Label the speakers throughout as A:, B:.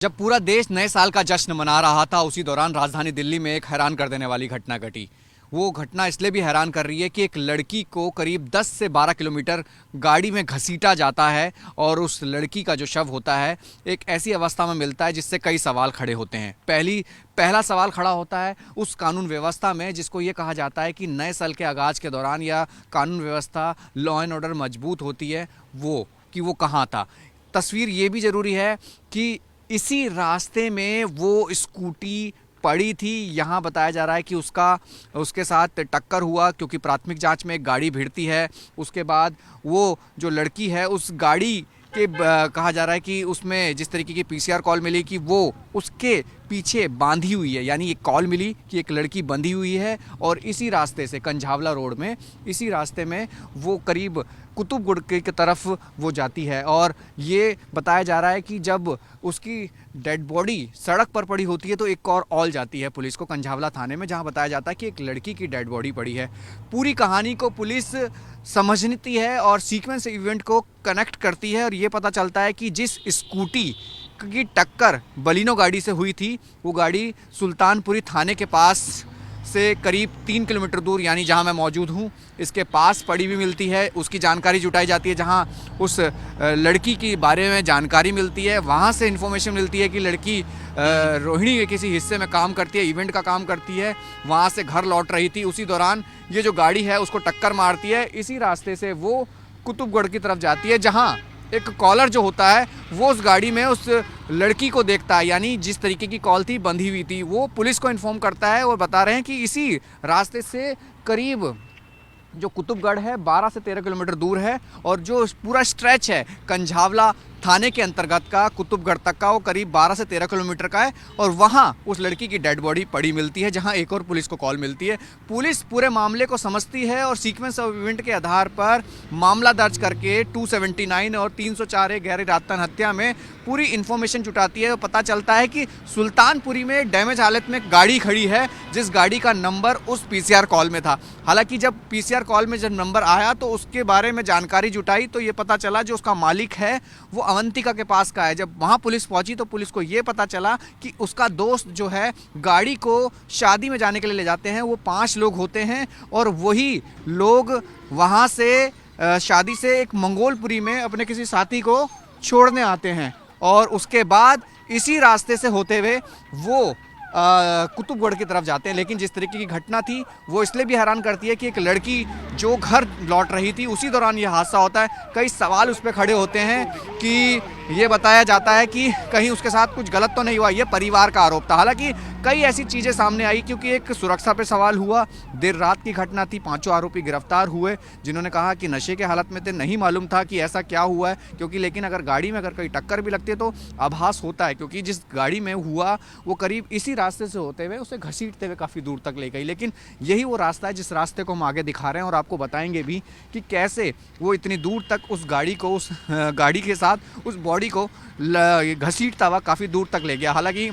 A: जब पूरा देश नए साल का जश्न मना रहा था, उसी दौरान राजधानी दिल्ली में एक हैरान कर देने वाली घटना घटी। वो घटना इसलिए भी हैरान कर रही है कि एक लड़की को करीब 10 से 12 किलोमीटर गाड़ी में घसीटा जाता है और उस लड़की का जो शव होता है एक ऐसी अवस्था में मिलता है जिससे कई सवाल खड़े होते हैं। पहला सवाल खड़ा होता है उस कानून व्यवस्था में जिसको ये कहा जाता है कि नए साल के आगाज़ के दौरान या कानून व्यवस्था लॉ एंड ऑर्डर मजबूत होती है, वो कहाँ था। तस्वीर ये भी ज़रूरी है कि इसी रास्ते में वो स्कूटी पड़ी थी। यहाँ बताया जा रहा है कि उसके साथ टक्कर हुआ क्योंकि प्राथमिक जांच में एक गाड़ी भिड़ती है। उसके बाद वो जो लड़की है उस गाड़ी के कहा जा रहा है कि उसमें जिस तरीके की पीसीआर कॉल मिली कि वो उसके पीछे बांधी हुई है, यानी एक कॉल मिली कि एक लड़की बंधी हुई है और इसी रास्ते से कंझावला रोड में इसी रास्ते में वो करीब कुतुबगढ़ की तरफ वो जाती है। और ये बताया जा रहा है कि जब उसकी डेड बॉडी सड़क पर पड़ी होती है तो एक और ऑल जाती है पुलिस को कंझावला थाने में, जहां बताया जाता है कि एक लड़की की डेड बॉडी पड़ी है। पूरी कहानी को पुलिस समझती है और सीक्वेंस इवेंट को कनेक्ट करती है और ये पता चलता है कि जिस स्कूटी की टक्कर बलिनो गाड़ी से हुई थी वो गाड़ी सुल्तानपुरी थाने के पास से करीब 3 किलोमीटर दूर, यानी जहां मैं मौजूद हूं इसके पास पड़ी हुई मिलती है। उसकी जानकारी जुटाई जाती है, जहां उस लड़की के बारे में जानकारी मिलती है। वहां से इन्फॉर्मेशन मिलती है कि लड़की रोहिणी के किसी हिस्से में काम करती है, इवेंट का काम करती है, वहां से घर लौट रही थी। उसी दौरान ये जो गाड़ी है उसको टक्कर मारती है। इसी रास्ते से वो कुतुबगढ़ की तरफ जाती है, जहाँ एक कॉलर जो होता है वो उस गाड़ी में उस लड़की को देखता है, यानी जिस तरीके की कॉल थी बंधी हुई थी, वो पुलिस को इन्फॉर्म करता है और बता रहे हैं कि इसी रास्ते से करीब जो कुतुबगढ़ है 12 से 13 किलोमीटर दूर है और जो पूरा स्ट्रेच है कंझावला थाने के अंतर्गत का कुतुबगढ़ तक का वो करीब 12 से 13 किलोमीटर का है। और वहाँ उस लड़की की डेड बॉडी पड़ी मिलती है, जहाँ एक और पुलिस को कॉल मिलती है। पुलिस पूरे मामले को समझती है और सीक्वेंस ऑफ इवेंट के आधार पर मामला दर्ज करके 279 और 304 गैर इरादतन हत्या में पूरी इन्फॉर्मेशन जुटाती है। पता चलता है कि सुल्तानपुरी में डैमेज हालत में गाड़ी खड़ी है जिस गाड़ी का नंबर उस पीसीआर कॉल में था। हालांकि जब पीसीआर कॉल में जब नंबर आया तो उसके बारे में जानकारी जुटाई तो ये पता चला जो उसका मालिक है वो अवंतिका के पास का है। जब वहाँ पुलिस पहुंची तो पुलिस को ये पता चला कि उसका दोस्त जो है गाड़ी को शादी में जाने के लिए ले जाते हैं। वो 5 लोग होते हैं और वही लोग वहाँ से शादी से एक मंगोलपुरी में अपने किसी साथी को छोड़ने आते हैं और उसके बाद इसी रास्ते से होते हुए वो कुतुबगढ़ की तरफ जाते हैं। लेकिन जिस तरीके की घटना थी वो इसलिए भी हैरान करती है कि एक लड़की जो घर लौट रही थी उसी दौरान ये हादसा होता है। कई सवाल उस पर खड़े होते हैं कि ये बताया जाता है कि कहीं उसके साथ कुछ गलत तो नहीं हुआ, ये परिवार का आरोप था। हालांकि कई ऐसी चीज़ें सामने आई क्योंकि एक सुरक्षा पे सवाल हुआ। देर रात की घटना थी, 5 आरोपी गिरफ्तार हुए जिन्होंने कहा कि नशे के हालत में थे, नहीं मालूम था कि ऐसा क्या हुआ है क्योंकि लेकिन अगर गाड़ी में अगर कहीं टक्कर भी लगती है तो आभास होता है क्योंकि जिस गाड़ी में हुआ वो करीब इसी रास्ते से होते हुए उसे घसीटते हुए काफ़ी दूर तक ले गई। लेकिन यही वो रास्ता है जिस रास्ते को हम आगे दिखा रहे हैं और आपको बताएंगे भी कि कैसे वो इतनी दूर तक उस गाड़ी को उस गाड़ी के साथ उस बॉडी को घसीटता हुआ काफ़ी दूर तक ले गया। हालांकि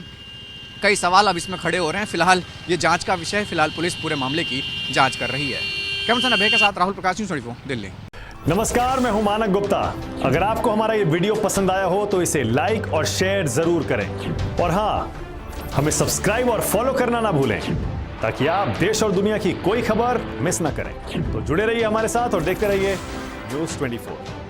A: कई सवाल अब इसमें खड़े हो रहे हैं। फिलहाल ये जांच का विषय है, फिलहाल पुलिस पूरे मामले की जांच कर रही है। कैमरा नभे के साथ राहुल प्रकाश, न्यूज़ 24 दिल्ली।
B: नमस्कार, मैं हूं मानक गुप्ता। अगर आपको हमारा ये वीडियो पसंद आया हो तो इसे लाइक और शेयर जरूर करें और हाँ, हमें सब्सक्राइब और फॉलो करना ना भूलें ताकि आप देश और दुनिया की कोई खबर मिस ना करें। तो जुड़े रहिए हमारे साथ और देखते रहिए न्यूज़ 24।